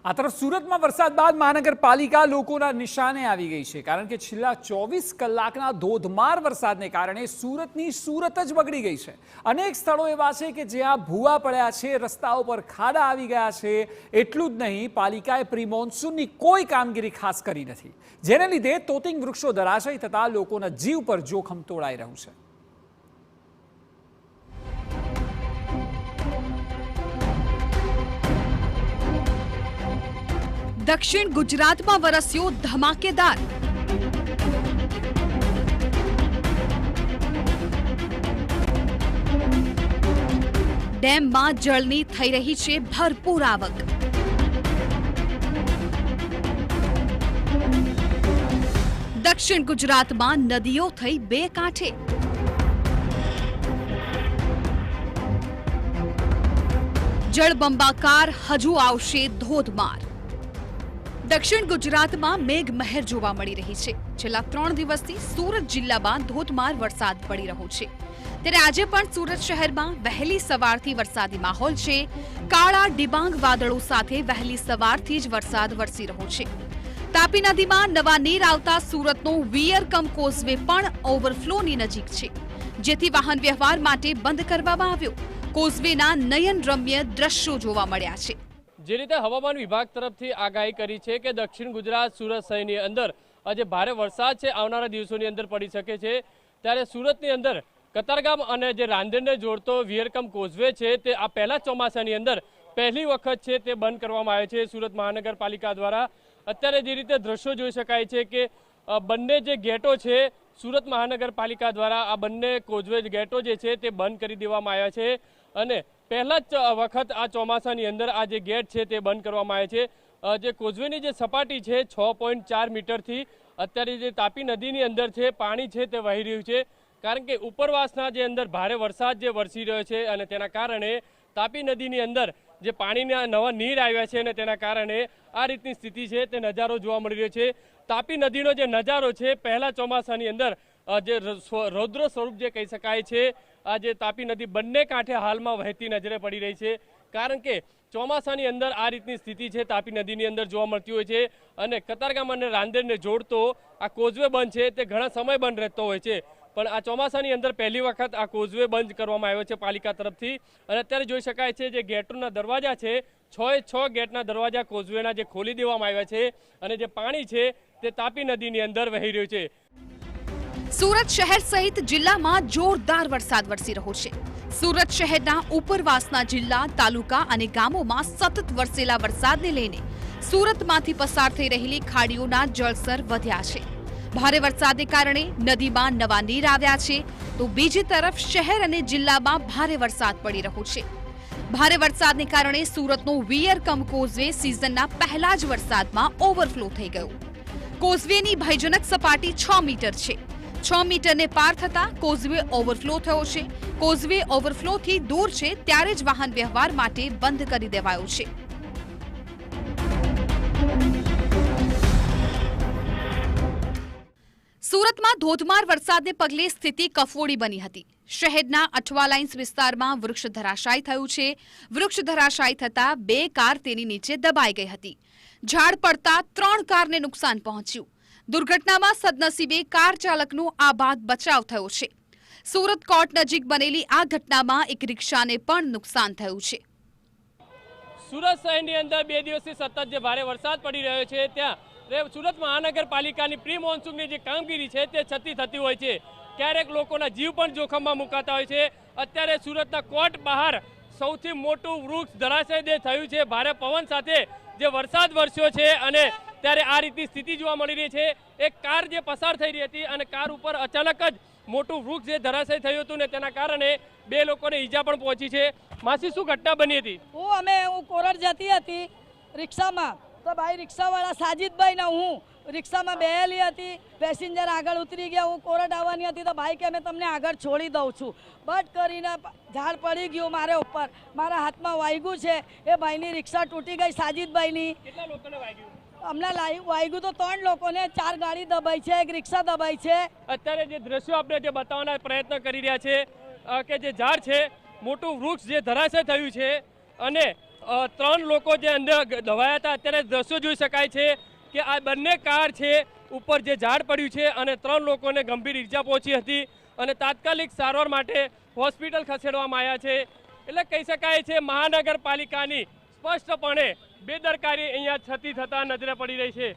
આ તરફ સુરતમાં વરસાદ બાદ મહાનગરપાલિકા લોકોના નિશાને આવી ગઈ છે, કારણ કે છેલ્લા 24 કલાકના ધોધમાર વરસાદને કારણે સુરતની સુરત જ બગડી ગઈ છે। અનેક સ્થળો એવા છે કે જ્યાં ભૂવા પડ્યા છે, રસ્તાઓ પર ખાડા આવી ગયા છે। એટલું જ નહીં, પાલિકાએ પ્રી મોન્સૂનની કોઈ કામગીરી ખાસ કરી નથી, જેને લીધે તોતિંગ વૃક્ષો ધરાશયી થતા લોકોના જીવ પર જોખમ તોળાઈ રહ્યું છે। दक्षिण गुजरात में वरस्यो धमाकेदार। डेम में जलनी थई रही छे भरपूर आवक। दक्षिण गुजरात में नदीओ थई बे कांठे। जलबंबाकार हजू आवशे धोधमार। दक्षिण गुजरात में मेघमहेर जोवा मळी रही छे। छेल्ला 3 दिवसथी सूरत जिल्लामां धोधमार वरसाद पड़ी रह्यो छे, त्यारे आजे पण सूरत शहेरमां वहेली सवारथी वरसादी माहोल छे। काळा डिबांग वादळो साथे वहेली सवारथी ज वरसाद वरसी रह्यो छे। तापी नदीमां नवा नीर आवता सूरतनो वियर कम कोઝવે पण ओवरफ्लोनी नजीक छे, जेथी वाहन व्यवहार माटे बंध करवामां આવ્યો। કોઝવેના નયનરમ્ય દ્રશ્યો જોવા મળ્યા છે। જે રીતે હવામાન વિભાગ તરફથી આગાહી કરી છે કે દક્ષિણ ગુજરાત સુરત શહેરની અંદર આજે ભારે વરસાદ છે આવનારા દિવસોની અંદર પડી શકે છે, ત્યારે સુરતની અંદર કતારગામ અને જે રાંદેરને જોડતો વિયરકમ કોઝવે છે તે આ પહેલા ચોમાસાની અંદર પહેલી વખત છે તે બંધ કરવામાં આવ્યો છે સુરત મહાનગરપાલિકા દ્વારા। અત્યારે જે રીતે દ્રશ્યો જોઈ શકાય છે કે બંને જે ગેટો છે સુરત મહાનગરપાલિકા દ્વારા આ બંને કોઝવે ગેટો જે છે તે બંધ કરી દેવામાં આવ્યા છે, અને પહેલા જ વખત આ ચોમાસાની અંદર આ જે ગેટ છે તે બંધ કરવામાં આવે છે। જે કોઝવેની જે સપાટી છે 6.4 મીટરથી અત્યારે જે તાપી નદીની અંદર છે પાણી છે તે વહી રહ્યું છે, કારણ કે ઉપરવાસના જે અંદર ભારે વરસાદ જે વરસી રહ્યો છે અને તેના કારણે તાપી નદીની અંદર જે પાણીના નવા નીર આવ્યા છે અને તેના કારણે આ રીતની સ્થિતિ છે તે નજારો જોવા મળી રહ્યો છે। તાપી નદીનો જે નજારો છે પહેલા ચોમાસાની અંદર જે રૌદ્ર સ્વરૂપ જે કહી શકાય છે, આ જે તાપી નદી બંને કાંઠે હાલમાં વહેતી નજરે પડી રહી છે, કારણ કે ચોમાસાની અંદર આ રીતની સ્થિતિ છે તાપી નદીની અંદર જોવા મળતી હોય છે। અને કતારગામ અને રાંદેરને જોડતો આ કોઝવે બંધ છે તે ઘણા સમય બંધ રહેતો હોય છે, પણ આ ચોમાસાની અંદર પહેલી વખત આ કોઝવે બંધ કરવામાં આવ્યો છે પાલિકા તરફથી। અને અત્યારે જોઈ શકાય છે જે ગેટોના દરવાજા છે 6 ગેટના દરવાજા કોઝવેના જે ખોલી દેવામાં આવ્યા છે, અને જે પાણી છે તે તાપી નદીની અંદર વહી રહ્યું છે। सूरत शहर सहित जिल्ला में जोरदार वरसाद वरसी रह्यो छे। सूरत शहरना उपरवासना जिल्ला तालुका अने गामोमां सतत वरसेला वरसादने लईने सूरतमांथी पसार थई रहेली खाड़ीओना जलस्तर वध्या छे। भारे वरसादने कारणे नदीमां नवा नीर આવ્યા છે, तो बीजी तरफ शहर अने जिल्लामां भारे वरसाद पड़ी रह्यो छे। भारे वरसादने कारणे सूरतनो वियर कम कोઝવે सीजनना पहला ज वरसादमां ओवरफ्लो थई गयो। કોઝવેની ભયજનક સપાટી 6 મીટર છે। 6 મીટરને પાર થતા કોઝવે ઓવરફ્લો થયો છે। કોઝવે ઓવરફ્લોથી દૂર છે ત્યારે જ વાહન વ્યવહાર માટે બંધ કરી દેવાયો છે। સુરતમાં ધોધમાર વરસાદને પગલે સ્થિતિ કફોડી બની હતી। શહેરના અઠવા લાઇન્સ વિસ્તારમાં વૃક્ષ ધરાશાયી થયું છે। વૃક્ષ ધરાશાયી થતા 2 કાર તેની નીચે દબાઈ ગઈ હતી। ઝાડ પડતા 3 કારને નુકસાન પહોંચ્યું। દુર્ઘટનામાં સદનસીબે કાર ચાલકનો આબાદ બચાવ થયો છે। સુરત કોર્ટ નજીક બનેલી આ ઘટનામાં એક રિક્ષાને પણ નુકસાન થયું છે। સુરત શહેરની અંદર 2 દિવસથી સતત જે ભારે વરસાદ પડી રહ્યો છે ત્યાં સુરત મહાનગરપાલિકાની પ્રી મોન્સૂનની જે કામગીરી છે તે છતી થતી હોય છે, ક્યારેક લોકોના જીવ પણ જોખમમાં મુકાતા હોય છે। અત્યારે સુરતના કોર્ટ બહાર સૌથી મોટું વૃક્ષ ધરાશયી થયું છે ભારે પવન સાથે જે વરસાદ વરસ્યો છે, અને ત્યારે આ રીતની સ્થિતિ જોવા મળી રહી છે। એક કાર જે પસાર થઈ રહી હતી અને કાર ઉપર અચાનક જ મોટું વૃક્ષ જે ધરાશયી થયું હતું ને તેના કારણે 2 લોકોને ઈજા પણ પહોંચી છે। માસી, શું ઘટના બની હતી? હું કોરડ જતી હતી રિક્ષામાં, તો ભાઈ રિક્ષાવાળા સાજીદભાઈ ને હું રિક્ષામાં બેહેલી હતી, પેસેન્જર આગળ ઉતરી ગયા, હું કોરડ આવવાની હતી તો ભાઈ કે અમે તમને આગળ છોડી દઉં છું। બટ કરીને ઝાડ પડી ગયું મારે ઉપર, મારા હાથમાં વાગ્યું છે। એ ભાઈની રિક્ષા તૂટી ગઈ સાજીદભાઈની। કેટલા લોકોને વાગ્યું? અમને વાગ્યું તો 3 લોકોને, 4 ગાડી દબાઈ છે, એક રિક્ષા દબાઈ છે। અત્યારે જે દ્રશ્યો આપણે જે બતાવવાના પ્રયત્ન કરી રહ્યા છે કે જે ઝાડ છે મોટું વૃક્ષ જે ધરાશય થયું છે અને 3 લોકો જે અંદર દવાયા હતા, અત્યારે દ્રશ્યો જોઈ શકાય છે કે આ બંને કાર છે ઉપર જે ઝાડ પડ્યું છે અને 3 લોકોને ગંભીર ઈજા પહોંચી હતી અને તાત્કાલિક સારવાર માટે હોસ્પિટલ ખસેડવામાં આવ્યા છે. એટલે કહી શકાય છે મહાનગરપાલિકાની સ્પષ્ટપણે બેદરકારી અહીંયા થતી થતા નજરે પડી રહી છે.